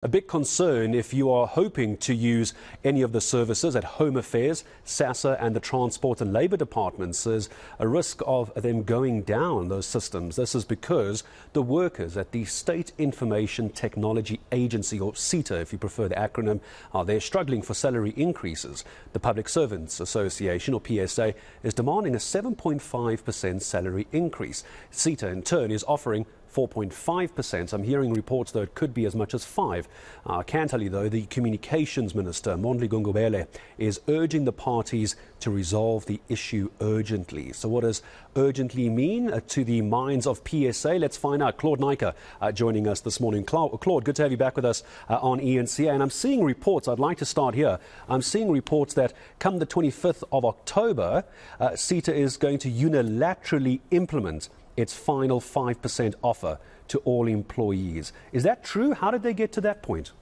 A big concern if you are hoping to use any of the services at Home Affairs, Sassa and the Transport and Labour departments is a risk of them going down, those systems. This is because the workers at the State Information Technology Agency, or Sita if you prefer the acronym, they're struggling for salary increases. The Public Servants Association, or PSA, is demanding a 7.5% salary increase. Sita in turn is offering 4.5%. I'm hearing reports, though, it could be as much as 5%. I can tell you, though, the Communications Minister, Mondli Gungubele, is urging the parties to resolve the issue urgently. So what does urgently mean to the minds of PSA? Let's find out. Claude Naiker joining us this morning. Claude, good to have you back with us on ENCA. And I'm seeing reports, I'd like to start here. I'm seeing reports that come the 25th of October, Sita is going to unilaterally implement its final 5% offer to all employees. Is that true? How did they get to that point?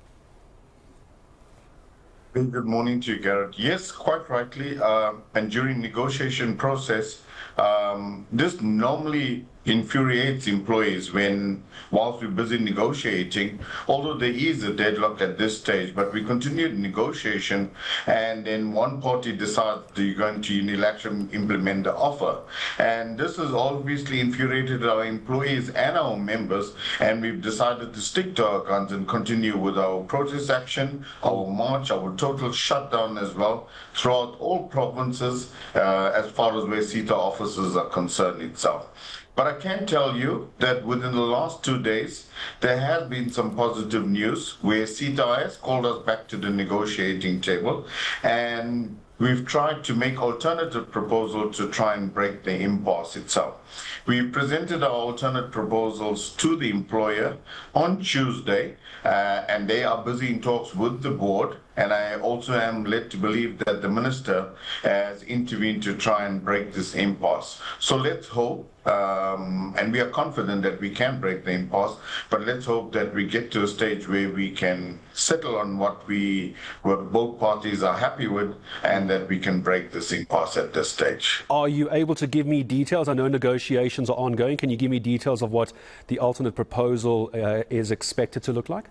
Good morning to you, Garrett. Yes, quite rightly. And during negotiation process, this normally infuriates employees whilst we're busy negotiating, although there is a deadlock at this stage, but we continued negotiation and then one party decides they're going to unilaterally implement the offer. And this has obviously infuriated our employees and our members, and we've decided to stick to our guns and continue with our protest action, our march, our total shutdown as well, throughout all provinces as far as where Sita offices are concerned itself. But I can tell you that within the last 2 days, there has been some positive news where Sita has called us back to the negotiating table, and we've tried to make alternative proposals to try and break the impasse itself. We presented our alternate proposals to the employer on Tuesday, and they are busy in talks with the board. And I also am led to believe that the minister has intervened to try and break this impasse. So let's hope, and we are confident that we can break the impasse, but let's hope that we get to a stage where we can settle on what both parties are happy with, and that we can break this impasse at this stage. Are you able to give me details? I know negotiations are ongoing. Can you give me details of what the alternate proposal is expected to look like?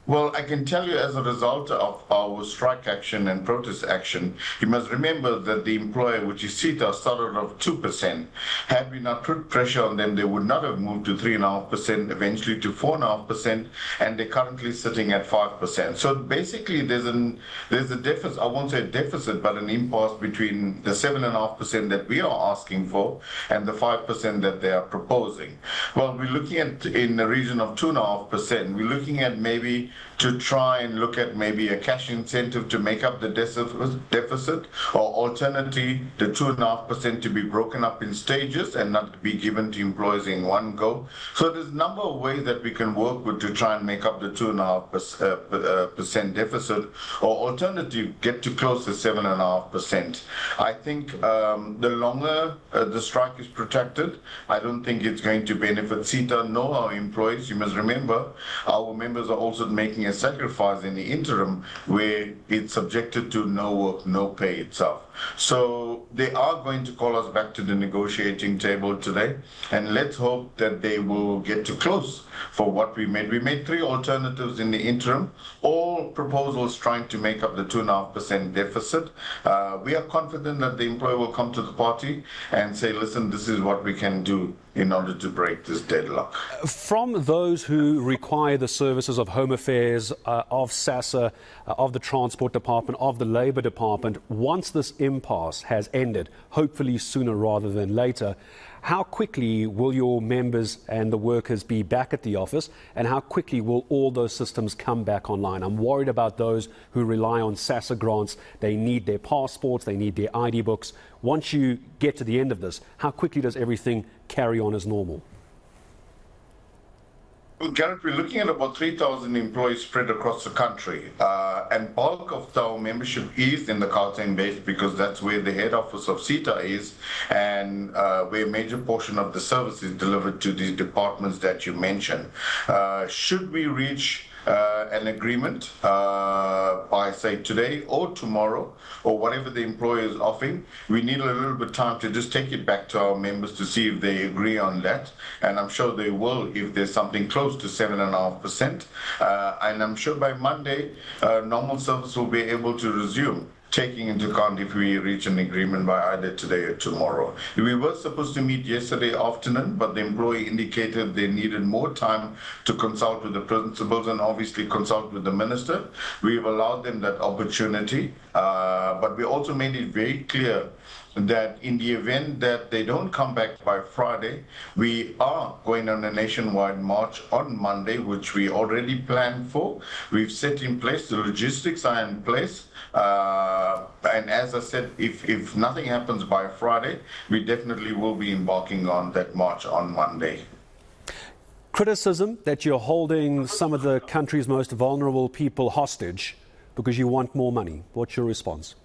Well, I can tell you, as a result of our strike action and protest action, you must remember that the employer, which is Sita, started off 2%. Had we not put pressure on them, they would not have moved to 3.5%, eventually to 4.5%, and they're currently sitting at 5%. So basically, there's a deficit, I won't say a deficit, but an impasse between the 7.5% that we are asking for and the 5% that they are proposing. Well, we're looking at in the region of 2.5%. We're looking at maybe to try and look at maybe a cash incentive to make up the deficit, or alternatively the 2.5% to be broken up in stages and not be given to employees in one go. So there's a number of ways that we can work with to try and make up the 2.5% deficit, or alternatively get to close to 7.5%. I think the longer the strike is protracted, I don't think it's going to benefit Sita nor our employees. You must remember, our members are also making a sacrifice in the interim where it's subjected to no work, no pay itself. So they are going to call us back to the negotiating table today, and let's hope that they will get to close for what we made. We made 3 alternatives in the interim, all proposals trying to make up the 2.5% deficit. We are confident that the employer will come to the party and say, listen, this is what we can do in order to break this deadlock. From those who require the services of Home Affairs, of Sassa, of the Transport Department, of the Labour Department, once this impasse has ended, hopefully sooner rather than later, how quickly will your members and the workers be back at the office, and how quickly will all those systems come back online? I'm worried about those who rely on Sassa grants. They need their passports, they need their ID books. Once you get to the end of this, how quickly does everything carry on as normal? Well, Garrett, we're looking at about 3,000 employees spread across the country, and bulk of our membership is in the Gauteng base because that's where the head office of Sita is, and where a major portion of the service is delivered to these departments that you mentioned. Should we reach an agreement by, say, today or tomorrow, or whatever the employer is offering, we need a little bit of time to just take it back to our members to see if they agree on that. And I'm sure they will if there's something close to 7.5%. And I'm sure by Monday, normal service will be able to resume, taking into account if we reach an agreement by either today or tomorrow. We were supposed to meet yesterday afternoon, but the employee indicated they needed more time to consult with the principals and obviously consult with the minister. We've allowed them that opportunity, but we also made it very clear that in the event that they don't come back by Friday, we are going on a nationwide march on Monday, which we already planned for. We've set in place, the logistics are in place. And as I said, if nothing happens by Friday, we definitely will be embarking on that march on Monday. Criticism that you're holding some of the country's most vulnerable people hostage because you want more money. What's your response?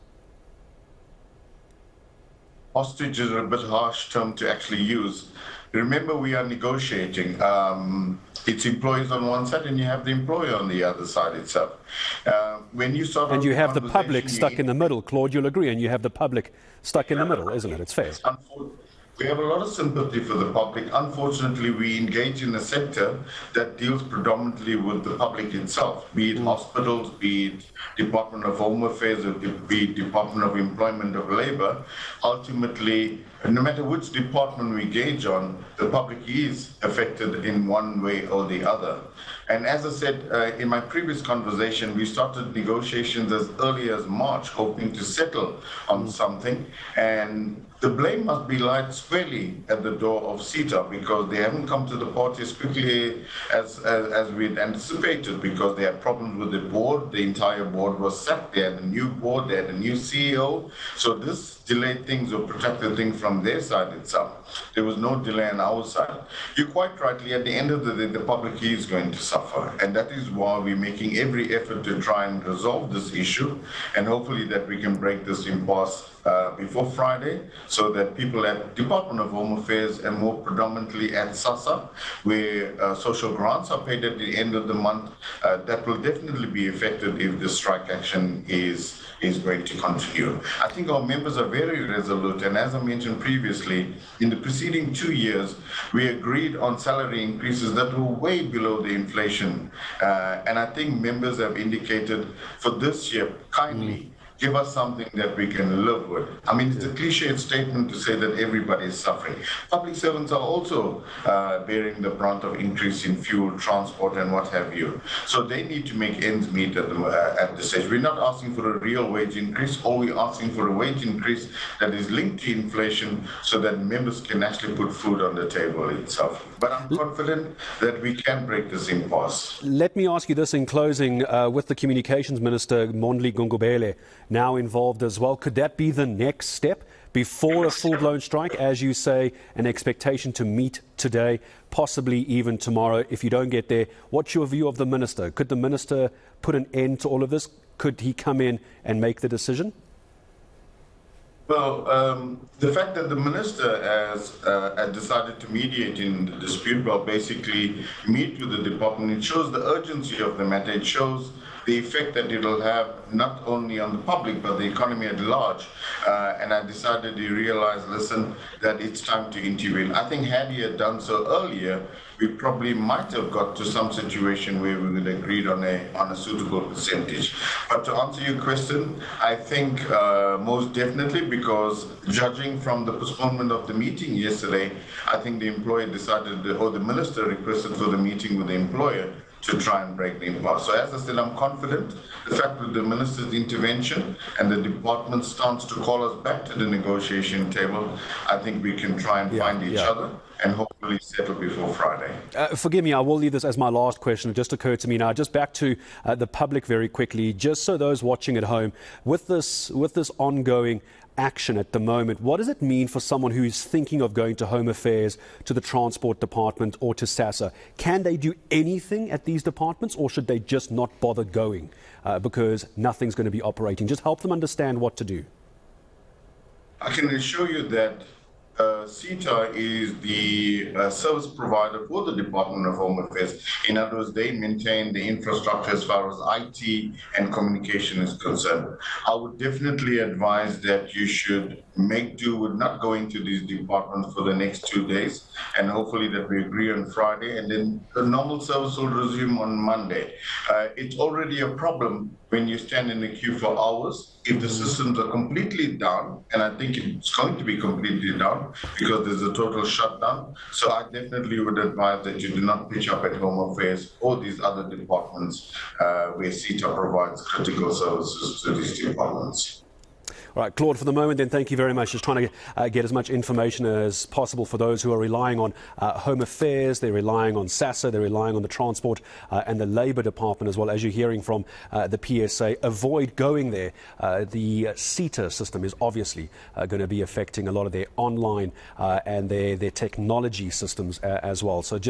Hostage is a bit harsh term to actually use. Remember, we are negotiating. It's employees on one side and you have the employer on the other side itself. When you start and you have the public stuck in the middle, Claude, you'll agree, and you have the public stuck in the middle, isn't it? It's fair. We have a lot of sympathy for the public. Unfortunately, we engage in a sector that deals predominantly with the public itself, be it hospitals, be it Department of Home Affairs, or be it Department of Employment of Labor. Ultimately, no matter which department we engage on, the public is affected in one way or the other. And as I said in my previous conversation, we started negotiations as early as March, hoping to settle on something. And the blame must be laid squarely at the door of Sita, because they haven't come to the party as quickly as we'd anticipated, because they had problems with the board. The entire board was sacked. They had a new board, they had a new CEO. So this delayed things or protracted things from their side itself. There was no delay on our side. You're quite rightly, at the end of the day, the public is going to suffer. And that is why we're making every effort to try and resolve this issue, and hopefully that we can break this impasse before Friday, so that people at Department of Home Affairs and more predominantly at Sassa, where social grants are paid at the end of the month, that will definitely be affected if the strike action is going to continue. I think our members are very resolute, and as I mentioned previously, in the preceding 2 years, we agreed on salary increases that were way below the inflation. And I think members have indicated for this year, kindly, give us something that we can live with. I mean, it's a cliched statement to say that everybody is suffering. Public servants are also bearing the brunt of increase in fuel, transport, and what have you. So they need to make ends meet at this stage. We're not asking for a real wage increase. All we're asking for a wage increase that is linked to inflation, so that members can actually put food on the table itself. But I'm confident that we can break this impasse. Let me ask you this in closing, with the Communications Minister, Mondli Gungubele, now involved as well. Could that be the next step before a full-blown strike? As you say, an expectation to meet today, possibly even tomorrow. If you don't get there, what's your view of the minister? Could the minister put an end to all of this? Could he come in and make the decision? Well, the fact that the minister has decided to mediate in the dispute, well, basically meet with the department, it shows the urgency of the matter. It shows the effect that it will have not only on the public but the economy at large. And I decided to realize, listen, that it's time to intervene. I think had he had done so earlier, we probably might have got to some situation where we would have agreed on a suitable percentage. But to answer your question, I think most definitely, because judging from the postponement of the meeting yesterday, I think the employer decided, or the minister requested for the meeting with the employer to try and break the impasse. So as I said, I'm confident the fact that the minister's intervention and the department's stance to call us back to the negotiation table, I think we can try and find each other and hopefully settle before Friday. Forgive me, I will leave this as my last question. It just occurred to me now. Just back to the public very quickly, just so those watching at home, with this ongoing action at the moment, what does it mean for someone who's thinking of going to Home Affairs, to the Transport Department or to Sassa? Can they do anything at these departments, or should they just not bother going because nothing's going to be operating? Just help them understand what to do. I can assure you that Sita is the service provider for the Department of Home Affairs. In other words, they maintain the infrastructure as far as IT and communication is concerned. I would definitely advise that you should make do with not going to these departments for the next 2 days, and hopefully that we agree on Friday, and then the normal service will resume on Monday. It's already a problem when you stand in the queue for hours. If the systems are completely down, and I think it's going to be completely down because there's a total shutdown, so I definitely would advise that you do not pitch up at Home Affairs or these other departments where Sita provides critical services to these departments. All right, Claude, for the moment then, thank you very much. Just trying to get as much information as possible for those who are relying on Home Affairs, they're relying on Sassa, they're relying on the Transport and the Labour Department as well. As you're hearing from the PSA, avoid going there. The Sita system is obviously going to be affecting a lot of their online and their technology systems as well. So just